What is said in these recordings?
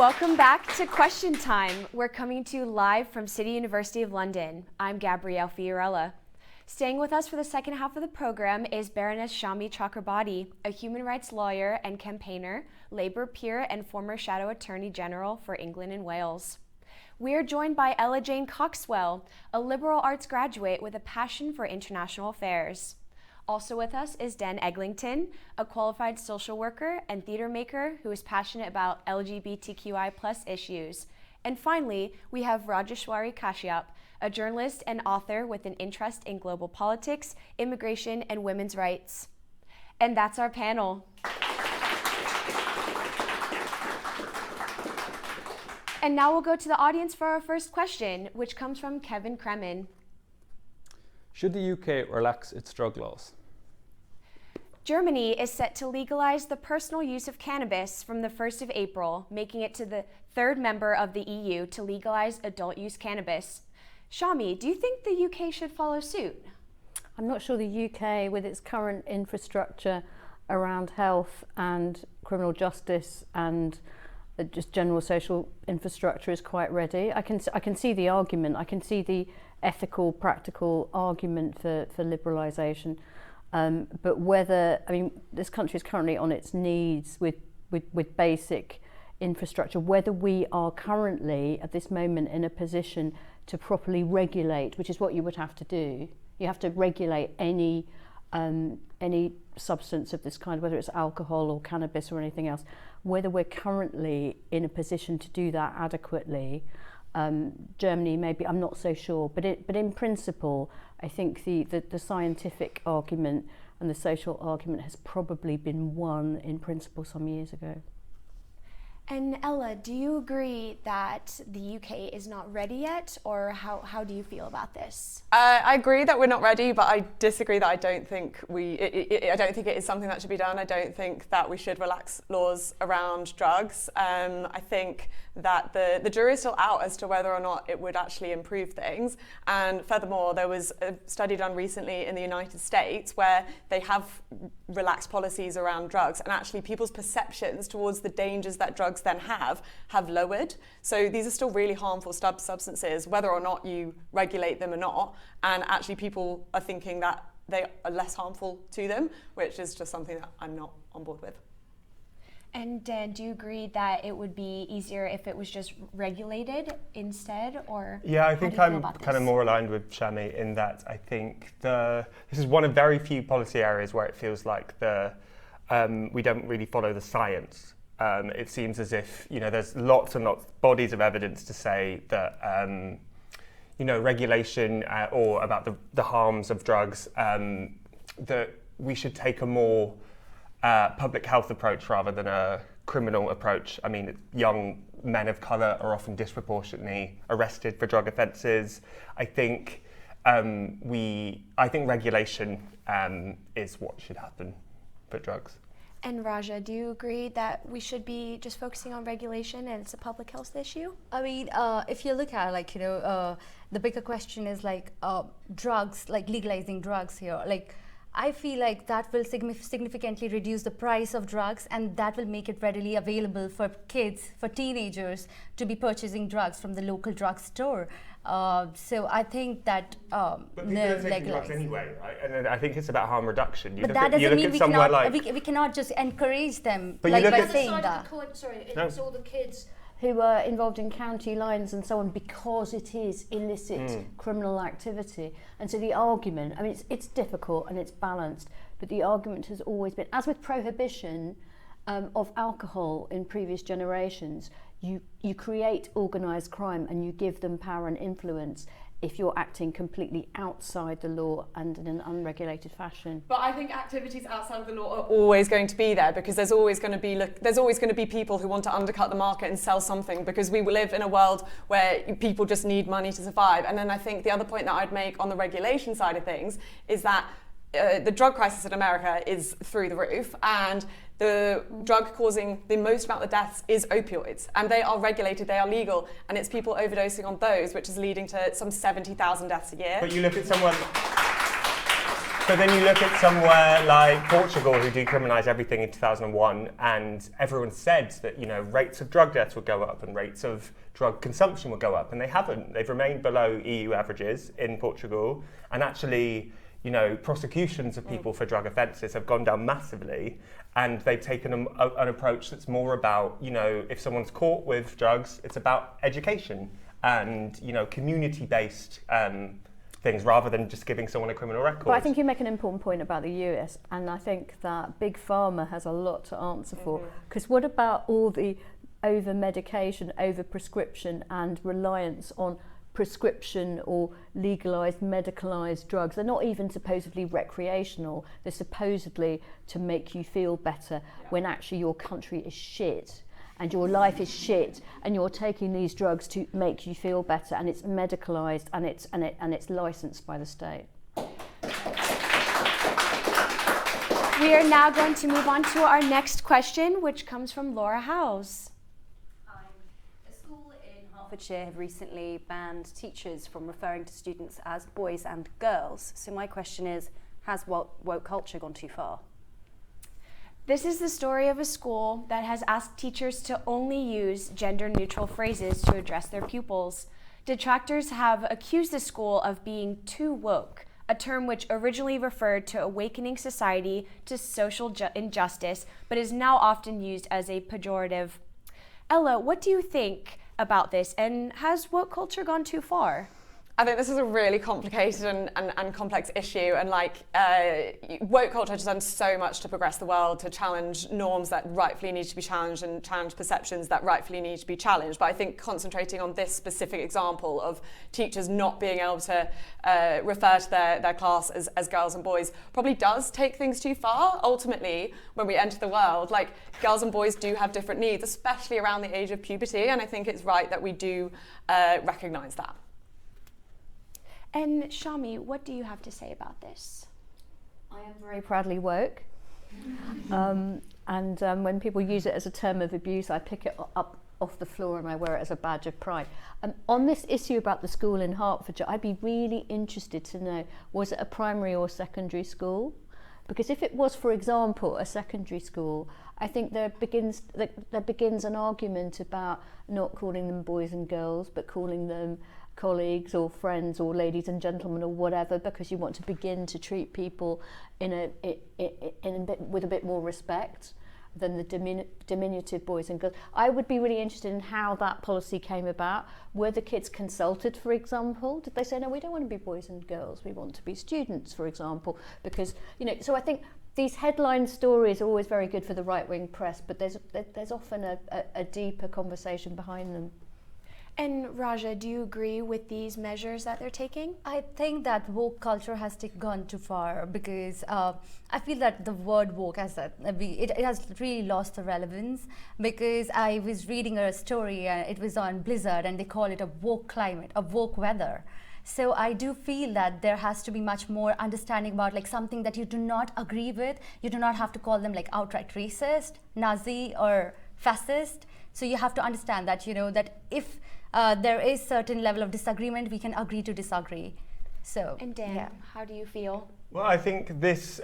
Welcome back to Question Time. We're coming to you live from City University of London. I'm Gabrielle Fiorella. Staying with us for the second half of the program is Baroness Shami Chakrabarti, a human rights lawyer and campaigner, Labour peer, and former Shadow Attorney General for England and Wales. We are joined by Ella Jane Coxwell, a liberal arts graduate with a passion for international affairs. Also with us is Dan Eglinton, a qualified social worker and theater maker who is passionate about LGBTQI+ issues. And finally, we have Rajeshwari Kashyap, a journalist and author with an interest in global politics, immigration, and women's rights. And that's our panel. And now we'll go to the audience for our first question, which comes from Kevin Kremen. Should the UK relax its drug laws? Germany is set to legalize the personal use of cannabis from the 1st of April, making it to the third member of the EU to legalize adult use cannabis. Shami, do you think the UK should follow suit? I'm not sure the UK, with its current infrastructure around health and criminal justice and just general social infrastructure, is quite ready. I can see the argument. I can see the ethical, practical argument for liberalisation. But this country is currently on its knees with basic infrastructure. Whether we are currently at this moment in a position to properly regulate, which is what you would have to do. You have to regulate any substance of this kind, whether it's alcohol or cannabis or anything else. Whether we're currently in a position to do that adequately, Germany maybe, I'm not so sure. But in principle, I think the scientific argument and the social argument has probably been won in principle some years ago. And Ella, do you agree that the UK is not ready yet, or how do you feel about this? I agree that we're not ready, but I disagree that I don't think I don't think it is something that should be done. I don't think that we should relax laws around drugs. I think that the jury is still out as to whether or not it would actually improve things. And furthermore, there was a study done recently in the United States where they have relaxed policies around drugs, and actually people's perceptions towards the dangers that drugs then have lowered. So these are still really harmful substances, whether or not you regulate them or not, and actually people are thinking that they are less harmful to them, which is just something that I'm not on board with. And Dan, do you agree that it would be easier if it was just regulated instead, or? Yeah, I think I'm kind of more aligned with Shami in that I think this is one of very few policy areas where it feels like we don't really follow the science. It seems as if there's lots and lots of bodies of evidence to say that regulation or about the harms of drugs, that we should take a more public health approach rather than a criminal approach. I mean, young men of colour are often disproportionately arrested for drug offences. I think regulation is what should happen for drugs. And Raja, do you agree that we should be just focusing on regulation and it's a public health issue? I mean, if you look at the bigger question is drugs, like legalizing drugs here. I feel like that will significantly reduce the price of drugs, and that will make it readily available for kids, for teenagers, to be purchasing drugs from the local drugstore. So I think that but people are taking drugs anyway, right? And I think it's about harm reduction. But that doesn't mean we cannot just encourage them by saying that. It's all the kids who are involved in county lines and so on, because it is illicit criminal activity. And so the argument, I mean, it's difficult and it's balanced, but the argument has always been, as with prohibition of alcohol in previous generations, you create organised crime and you give them power and influence if you're acting completely outside the law and in an unregulated fashion. But I think activities outside of the law are always going to be there, because there's always going to be people who want to undercut the market and sell something, because we live in a world where people just need money to survive. And then I think the other point that I'd make on the regulation side of things is that the drug crisis in America is through the roof, and the drug causing the most amount of deaths is opioids, and they are regulated, they are legal, and it's people overdosing on those, which is leading to some 70,000 deaths a year. But you look at someone So then you look at somewhere like Portugal, who decriminalised everything in 2001, and everyone said that, you know, rates of drug deaths would go up and rates of drug consumption would go up, and they haven't. They've remained below EU averages in Portugal, and actually, you know, prosecutions of people for drug offences have gone down massively, and they've taken an approach that's more about, you know, if someone's caught with drugs, it's about education and, you know, community-based things rather than just giving someone a criminal record. But I think you make an important point about the US, and I think that Big Pharma has a lot to answer for. Because what about all the over-medication, over-prescription and reliance on prescription or legalised, medicalised drugs? They're not even supposedly recreational. They're supposedly to make you feel better when actually your country is shit. And your life is shit, and you're taking these drugs to make you feel better, and it's medicalised, and it's licensed by the state. We are now going to move on to our next question, which comes from Laura Howes. A school in Hertfordshire have recently banned teachers from referring to students as boys and girls. So my question is, has woke culture gone too far? This is the story of a school that has asked teachers to only use gender-neutral phrases to address their pupils. Detractors have accused the school of being too woke, a term which originally referred to awakening society to social injustice, but is now often used as a pejorative. Ella, what do you think about this, and has woke culture gone too far? I think this is a really complicated and complex issue, and woke culture has done so much to progress the world, to challenge norms that rightfully need to be challenged and challenge perceptions that rightfully need to be challenged. But I think concentrating on this specific example of teachers not being able to refer to their class as girls and boys probably does take things too far. Ultimately, when we enter the world, like, girls and boys do have different needs, especially around the age of puberty, and I think it's right that we do recognise that. And Shami, what do you have to say about this? I am very proudly woke. When people use it as a term of abuse, I pick it up off the floor and I wear it as a badge of pride. On this issue about the school in Hertfordshire, I'd be really interested to know, was it a primary or secondary school? Because if it was, for example, a secondary school, I think there begins an argument about not calling them boys and girls, but calling them colleagues or friends or ladies and gentlemen or whatever, because you want to begin to treat people with a bit more respect than the diminutive boys and girls. I would be really interested in how that policy came about. Were the kids consulted, for example? Did they say, no, we don't want to be boys and girls, we want to be students, for example? Because, you know, so I think these headline stories are always very good for the right-wing press, but there's often a deeper conversation behind them. And Raja, do you agree with these measures that they're taking? I think that woke culture has gone too far, because I feel that the word woke it has really lost the relevance, because I was reading a story and it was on blizzard and they call it a woke climate, a woke weather. So I do feel that there has to be much more understanding about, like, something that you do not agree with. You do not have to call them like outright racist, Nazi or fascist. So you have to understand that, you know, that if there is certain level of disagreement, we can agree to disagree. So, and Dan, how do you feel? Well, I think this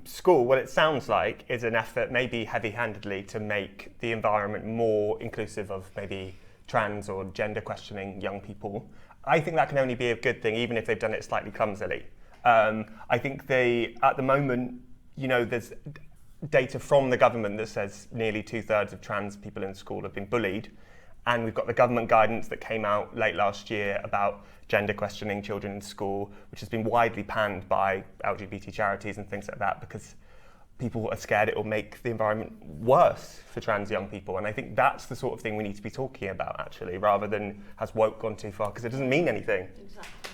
school, what it sounds like, is an effort, maybe heavy-handedly, to make the environment more inclusive of maybe trans or gender questioning young people. I think that can only be a good thing, even if they've done it slightly clumsily. I think at the moment, you know, there's data from the government that says nearly 2/3 of trans people in school have been bullied. And we've got the government guidance that came out late last year about gender questioning children in school, which has been widely panned by LGBT charities and things like that, because people are scared it will make the environment worse for trans young people. And I think that's the sort of thing we need to be talking about, actually, rather than has woke gone too far, because it doesn't mean anything. Exactly.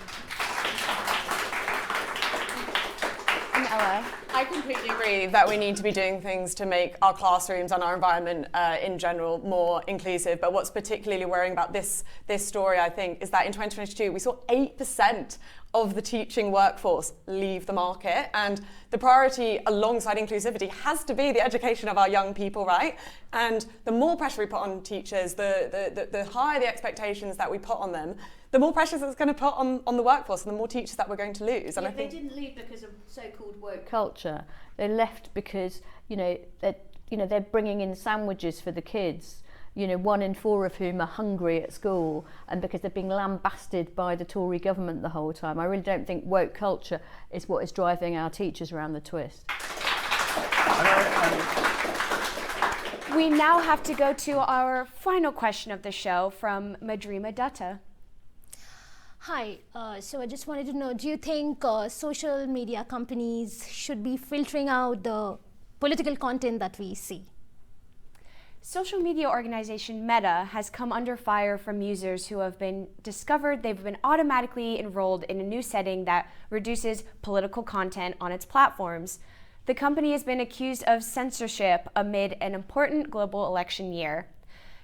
And Ella? I completely agree that we need to be doing things to make our classrooms and our environment in general more inclusive. But what's particularly worrying about this story, I think, is that in 2022 we saw 8% of the teaching workforce leave the market, and the priority alongside inclusivity has to be the education of our young people, right? And the more pressure we put on teachers, the higher the expectations that we put on them, the more pressures it's going to put on the workforce and the more teachers that we're going to lose. And I think they didn't leave because of so-called woke culture. They left because, they're bringing in sandwiches for the kids, 1 in 4 of whom are hungry at school, and because they're being lambasted by the Tory government the whole time. I really don't think woke culture is what is driving our teachers around the twist. We now have to go to our final question of the show from Madrima Dutta. Hi, so I just wanted to know, do you think social media companies should be filtering out the political content that we see? Social media organization Meta has come under fire from users who have been discovered they've been automatically enrolled in a new setting that reduces political content on its platforms. The company has been accused of censorship amid an important global election year.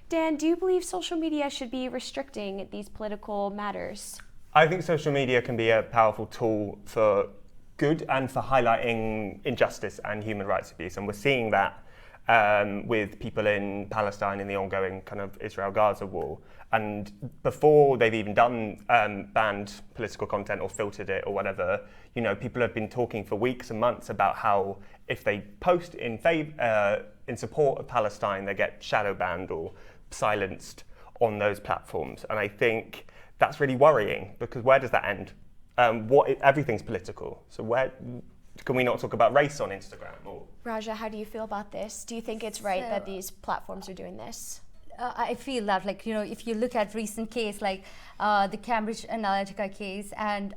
Dan, do you believe social media should be restricting these political matters? I think social media can be a powerful tool for good and for highlighting injustice and human rights abuse, and we're seeing that with people in Palestine in the ongoing kind of Israel-Gaza war. And before they've even done banned political content or filtered it or whatever, people have been talking for weeks and months about how if they post in support of Palestine, they get shadow banned or silenced on those platforms. And I think that's really worrying, because where does that end? Everything's political. So where can we not talk about race on Instagram? Or Raja, how do you feel about this? Do you think it's right that these platforms are doing this? I feel that, if you look at recent case, the Cambridge Analytica case, and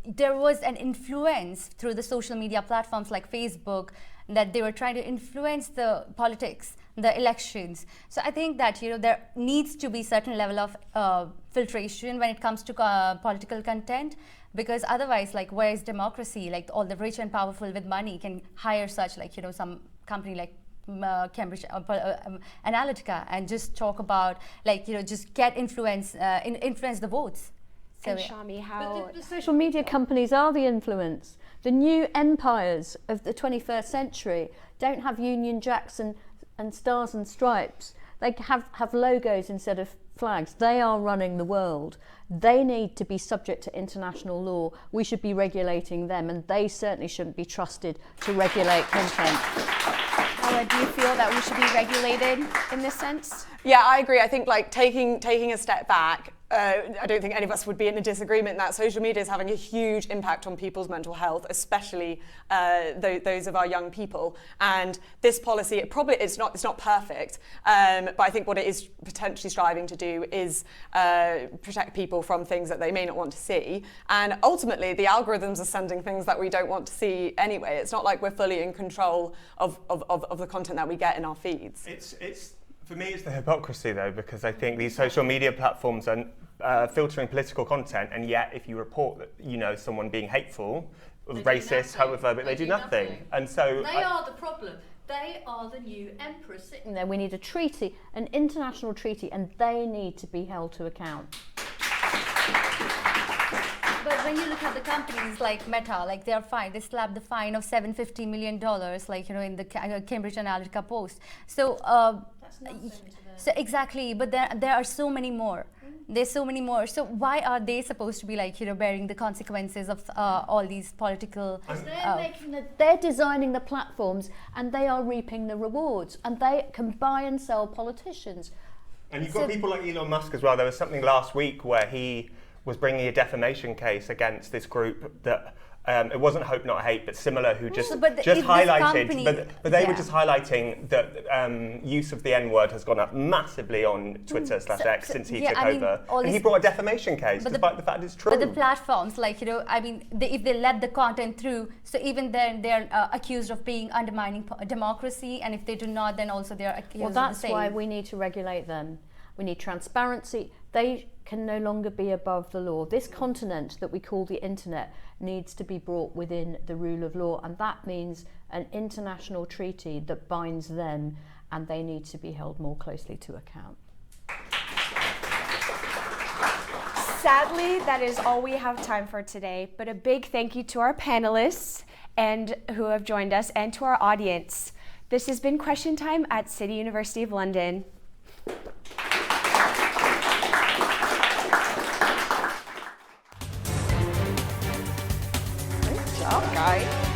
there was an influence through the social media platforms like Facebook, that they were trying to influence the politics, the elections. So I think that there needs to be certain level of filtration when it comes to political content, because otherwise, where is democracy? All the rich and powerful with money can hire such some company like Cambridge Analytica and just talk about just get influence the votes. So, and Shami, how... But the social media companies are the influence. The new empires of the 21st century don't have Union Jacks and stars and stripes. They have logos instead of flags. They are running the world. They need to be subject to international law. We should be regulating them, and they certainly shouldn't be trusted to regulate content. Do you feel that we should be regulated in this sense? Yeah, I agree. I think taking a step back, I don't think any of us would be in a disagreement that social media is having a huge impact on people's mental health, especially those of our young people. And this policy, it's not perfect, but I think what it is potentially striving to do is protect people from things that they may not want to see. And ultimately, the algorithms are sending things that we don't want to see anyway. It's not like we're fully in control of the content that we get in our feeds. For me, it's the hypocrisy, though, because I think these social media platforms are filtering political content, and yet if you report that someone being hateful, racist, homophobic, they do nothing. And so they are the problem. They are the new emperor sitting there. We need a treaty, an international treaty, and they need to be held to account. But when you look at the companies like Meta, they are fine. They slapped the fine of $750 million, in the Cambridge Analytica post. So, so exactly. But there are so many more. There's so many more. So why are they supposed to be bearing the consequences of all these political? They're designing the platforms, and they are reaping the rewards, and they can buy and sell politicians. And you've got people like Elon Musk as well. There was something last week where he was bringing a defamation case against this group that it wasn't Hope Not Hate, but similar, who just highlighted, but they were just highlighting that use of the N-word has gone up massively on Twitter /X since he took over, and he brought a defamation case despite the fact it's true. But the platforms, if they let the content through, so even then they're accused of being undermining democracy, and if they do not, then also they're accused of the same. That's why we need to regulate them. We need transparency. They can no longer be above the law. This continent that we call the internet needs to be brought within the rule of law, and that means an international treaty that binds them, and they need to be held more closely to account. Sadly, that is all we have time for today, but a big thank you to our panelists and who have joined us, and to our audience. This has been Question Time at City University of London. guys.